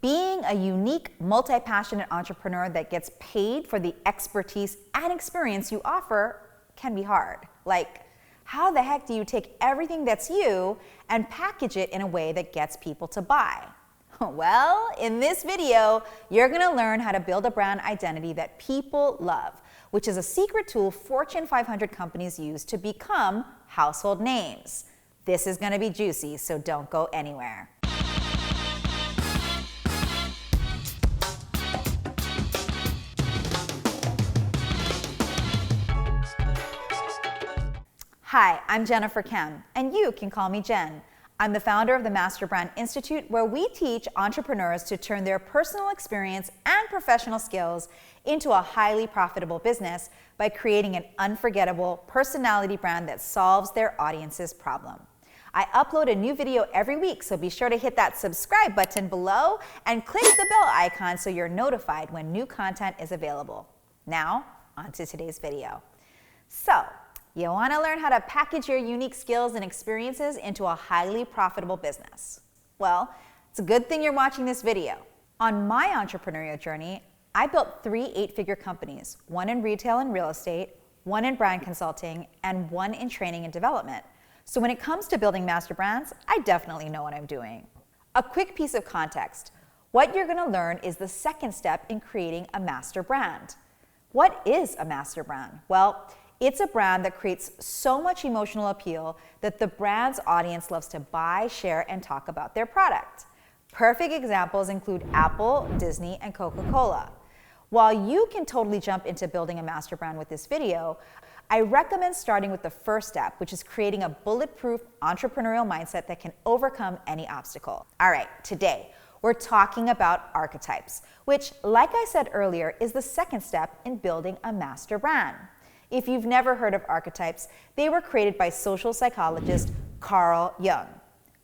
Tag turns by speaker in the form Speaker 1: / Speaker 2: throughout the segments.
Speaker 1: Being a unique, multi-passionate entrepreneur that gets paid for the expertise and experience you offer can be hard. Like, how the heck do you take everything that's you and package it in a way that gets people to buy? Well, in this video, you're gonna learn how to build a brand identity that people love, which is a secret tool Fortune 500 companies use to become household names. This is gonna be juicy, so don't go anywhere. Hi, I'm Jennifer Kem, and you can call me Jen. I'm the founder of the Master Brand Institute, where we teach entrepreneurs to turn their personal experience and professional skills into a highly profitable business by creating an unforgettable personality brand that solves their audience's problem. I upload a new video every week, so be sure to hit that subscribe button below and click the bell icon so you're notified when new content is available. Now, on to today's video. So, you want to learn how to package your unique skills and experiences into a highly profitable business? Well, it's a good thing you're watching this video. On my entrepreneurial journey, I built 3 8-figure companies, one in retail and real estate, one in brand consulting, and one in training and development. So when it comes to building master brands, I definitely know what I'm doing. A quick piece of context. What you're going to learn is the second step in creating a master brand. What is a master brand? Well, it's a brand that creates so much emotional appeal that the brand's audience loves to buy, share, and talk about their product. Perfect examples include Apple, Disney, and Coca-Cola. While you can totally jump into building a master brand with this video, I recommend starting with the first step, which is creating a bulletproof entrepreneurial mindset that can overcome any obstacle. All right, today we're talking about archetypes, which, like I said earlier, is the second step in building a master brand. If you've never heard of archetypes, they were created by social psychologist Carl Jung.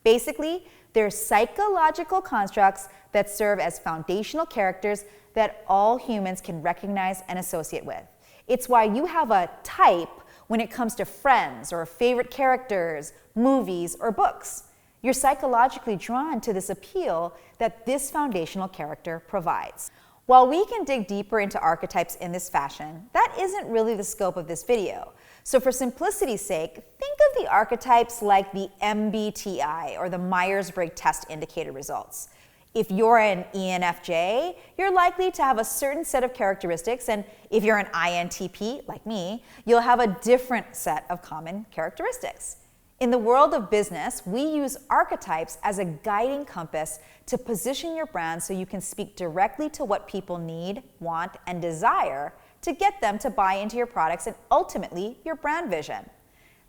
Speaker 1: Basically, they're psychological constructs that serve as foundational characters that all humans can recognize and associate with. It's why you have a type when it comes to friends or favorite characters, movies, or books. You're psychologically drawn to this appeal that this foundational character provides. While we can dig deeper into archetypes in this fashion, that isn't really the scope of this video. So for simplicity's sake, think of the archetypes like the MBTI, or the Myers-Briggs Test Indicator results. If you're an ENFJ, you're likely to have a certain set of characteristics, and if you're an INTP, like me, you'll have a different set of common characteristics. In the world of business, we use archetypes as a guiding compass to position your brand so you can speak directly to what people need, want, and desire to get them to buy into your products and ultimately your brand vision.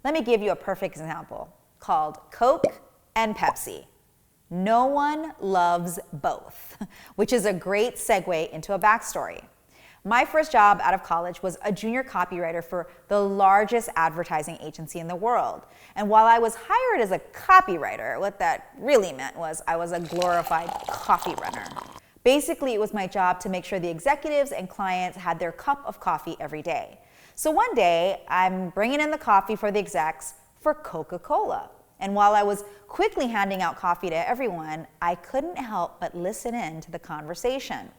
Speaker 1: Let me give you a perfect example called Coke and Pepsi. No one loves both, which is a great segue into a backstory. My first job out of college was a junior copywriter for the largest advertising agency in the world. And while I was hired as a copywriter, what that really meant was I was a glorified coffee runner. Basically, it was my job to make sure the executives and clients had their cup of coffee every day. So one day, I'm bringing in the coffee for the execs for Coca-Cola. And while I was quickly handing out coffee to everyone, I couldn't help but listen in to the conversation.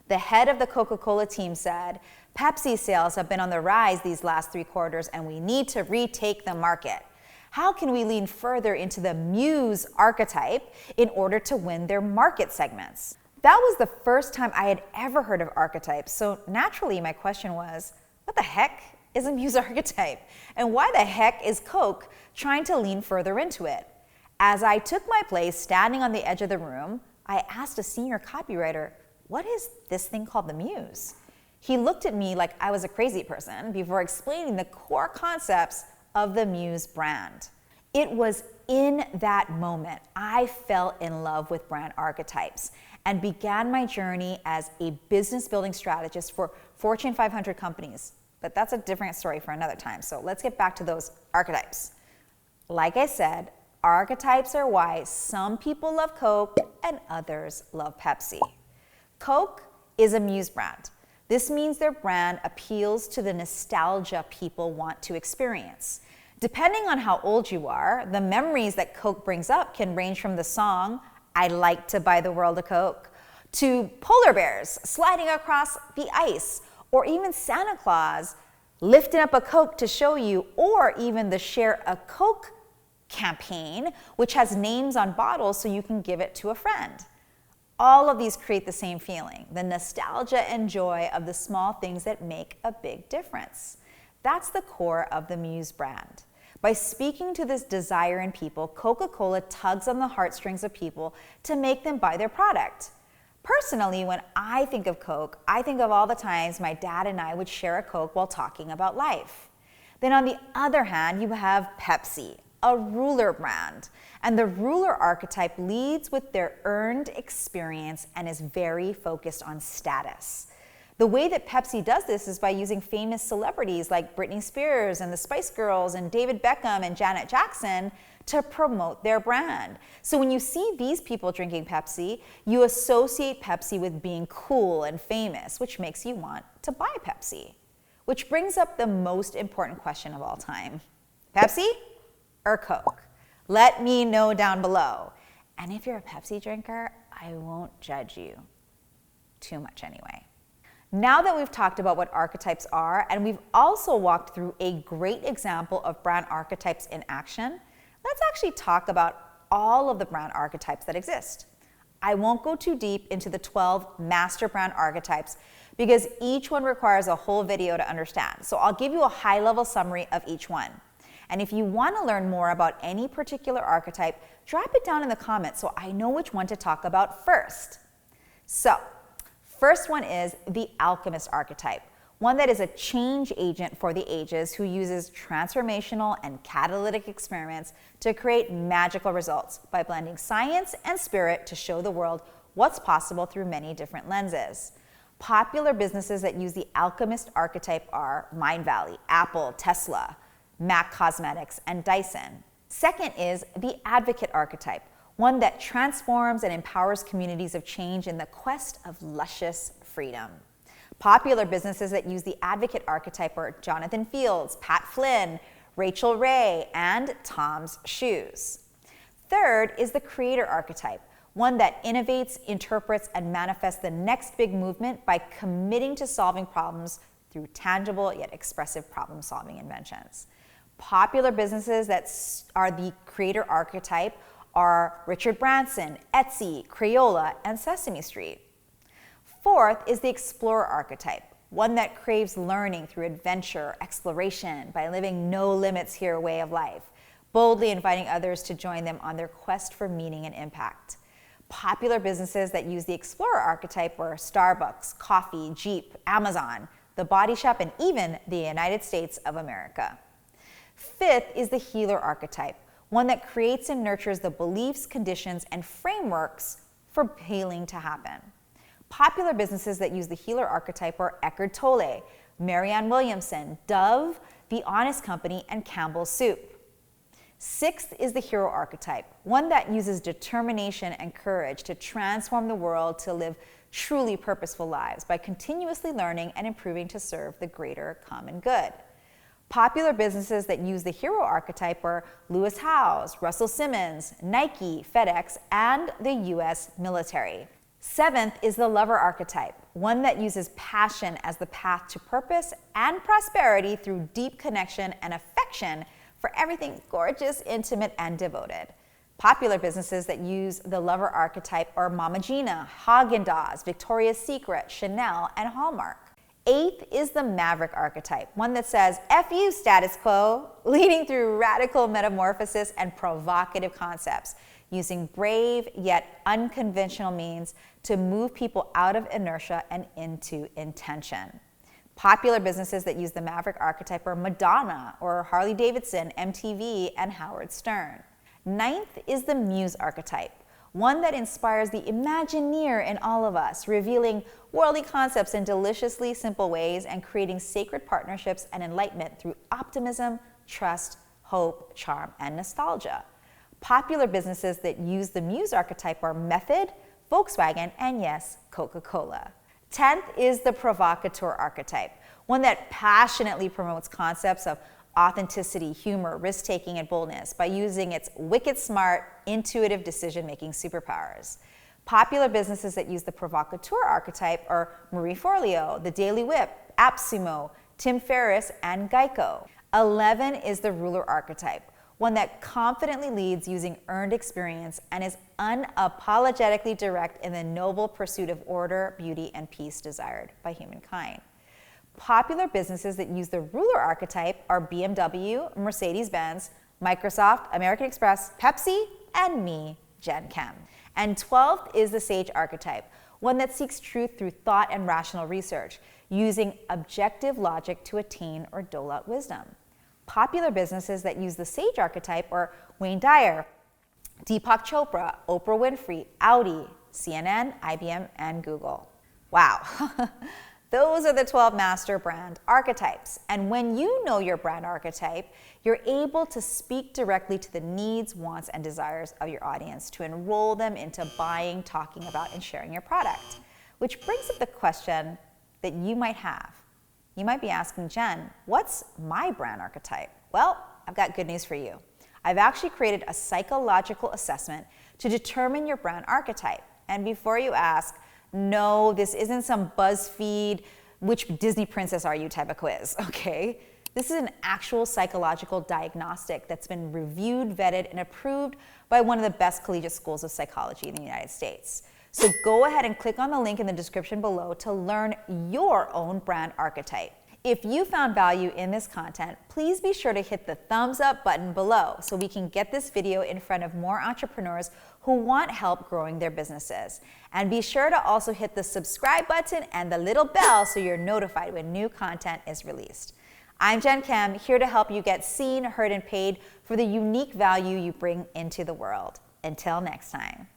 Speaker 1: The head of the Coca-Cola team said, "Pepsi sales have been on the rise these last 3 quarters and we need to retake the market. How can we lean further into the muse archetype in order to win their market segments?" That was the first time I had ever heard of archetypes, so naturally my question was, what the heck is a muse archetype? And why the heck is Coke trying to lean further into it? As I took my place standing on the edge of the room, I asked a senior copywriter, "What is this thing called the muse?" He looked at me like I was a crazy person before explaining the core concepts of the muse brand. It was in that moment I fell in love with brand archetypes and began my journey as a business building strategist for Fortune 500 companies. But that's a different story for another time, so let's get back to those archetypes. Like I said, archetypes are why some people love Coke and others love Pepsi. Coke is a muse brand. This means their brand appeals to the nostalgia people want to experience. Depending on how old you are, the memories that Coke brings up can range from the song I'd like to buy the world a Coke, to polar bears sliding across the ice, or even Santa Claus lifting up a Coke to show you, or even the Share a Coke campaign, which has names on bottles so you can give it to a friend. All of these create the same feeling, the nostalgia and joy of the small things that make a big difference. That's the core of the Muse brand. By speaking to this desire in people, Coca-Cola tugs on the heartstrings of people to make them buy their product. Personally, when I think of Coke, I think of all the times my dad and I would share a Coke while talking about life. Then on the other hand, you have Pepsi, a ruler brand. And the ruler archetype leads with their earned experience and is very focused on status. The way that Pepsi does this is by using famous celebrities like Britney Spears and the Spice Girls and David Beckham and Janet Jackson to promote their brand. So when you see these people drinking Pepsi, you associate Pepsi with being cool and famous, which makes you want to buy Pepsi. Which brings up the most important question of all time. Pepsi or Coke? Let me know down below. And if you're a Pepsi drinker, I won't judge you. Too much anyway. Now that we've talked about what archetypes are, and we've also walked through a great example of brand archetypes in action, let's actually talk about all of the brand archetypes that exist. I won't go too deep into the 12 master brand archetypes because each one requires a whole video to understand. So I'll give you a high-level summary of each one. And if you want to learn more about any particular archetype, drop it down in the comments so I know which one to talk about first. So, first one is the alchemist archetype, one that is a change agent for the ages who uses transformational and catalytic experiments to create magical results by blending science and spirit to show the world what's possible through many different lenses. Popular businesses that use the alchemist archetype are Mind Valley, Apple, Tesla, MAC Cosmetics, and Dyson. Second is the advocate archetype, one that transforms and empowers communities of change in the quest of luscious freedom. Popular businesses that use the advocate archetype are Jonathan Fields, Pat Flynn, Rachel Ray, and Tom's Shoes. Third is the creator archetype, one that innovates, interprets, and manifests the next big movement by committing to solving problems through tangible yet expressive problem-solving inventions. Popular businesses that are the creator archetype are Richard Branson, Etsy, Crayola, and Sesame Street. Fourth is the explorer archetype, one that craves learning through adventure, exploration, by living no limits here way of life, boldly inviting others to join them on their quest for meaning and impact. Popular businesses that use the explorer archetype are Starbucks, Coffee, Jeep, Amazon, The Body Shop, and even the United States of America. Fifth is the healer archetype, one that creates and nurtures the beliefs, conditions, and frameworks for healing to happen. Popular businesses that use the healer archetype are Eckhart Tolle, Marianne Williamson, Dove, The Honest Company, and Campbell's Soup. Sixth is the hero archetype, one that uses determination and courage to transform the world to live truly purposeful lives by continuously learning and improving to serve the greater common good. Popular businesses that use the hero archetype are Lewis Howes, Russell Simmons, Nike, FedEx, and the US military. Seventh is the lover archetype, one that uses passion as the path to purpose and prosperity through deep connection and affection for everything gorgeous, intimate, and devoted. Popular businesses that use the lover archetype are Mama Gina, Haagen-Dazs, Victoria's Secret, Chanel, and Hallmark. Eighth is the maverick archetype, one that says, F you status quo, leading through radical metamorphosis and provocative concepts, using brave yet unconventional means to move people out of inertia and into intention. Popular businesses that use the maverick archetype are Madonna or Harley Davidson, MTV, and Howard Stern. Ninth is the muse archetype, one that inspires the Imagineer in all of us, revealing worldly concepts in deliciously simple ways and creating sacred partnerships and enlightenment through optimism, trust, hope, charm, and nostalgia. Popular businesses that use the muse archetype are Method, Volkswagen, and yes, Coca-Cola. 10th is the provocateur archetype, one that passionately promotes concepts of authenticity, humor, risk-taking, and boldness by using its wicked smart, intuitive decision-making superpowers. Popular businesses that use the provocateur archetype are Marie Forleo, The Daily Whip, AppSumo, Tim Ferriss, and Geico. 11 is the ruler archetype, one that confidently leads using earned experience and is unapologetically direct in the noble pursuit of order, beauty, and peace desired by humankind. Popular businesses that use the ruler archetype are BMW, Mercedes-Benz, Microsoft, American Express, Pepsi, and me, Jen Kem. And 12th is the sage archetype, one that seeks truth through thought and rational research, using objective logic to attain or dole out wisdom. Popular businesses that use the sage archetype are Wayne Dyer, Deepak Chopra, Oprah Winfrey, Audi, CNN, IBM, and Google. Wow. Those are the 12 master brand archetypes. And when you know your brand archetype, you're able to speak directly to the needs, wants, and desires of your audience to enroll them into buying, talking about, and sharing your product. Which brings up the question that you might have. You might be asking, Jen, what's my brand archetype? Well, I've got good news for you. I've actually created a psychological assessment to determine your brand archetype. And before you ask, no, this isn't some BuzzFeed, which Disney princess are you type of quiz, okay? This is an actual psychological diagnostic that's been reviewed, vetted, and approved by one of the best collegiate schools of psychology in the United States. So go ahead and click on the link in the description below to learn your own brand archetype. If you found value in this content, please be sure to hit the thumbs up button below so we can get this video in front of more entrepreneurs who want help growing their businesses. And be sure to also hit the subscribe button and the little bell so you're notified when new content is released. I'm Jen Kem, here to help you get seen, heard, and paid for the unique value you bring into the world. Until next time.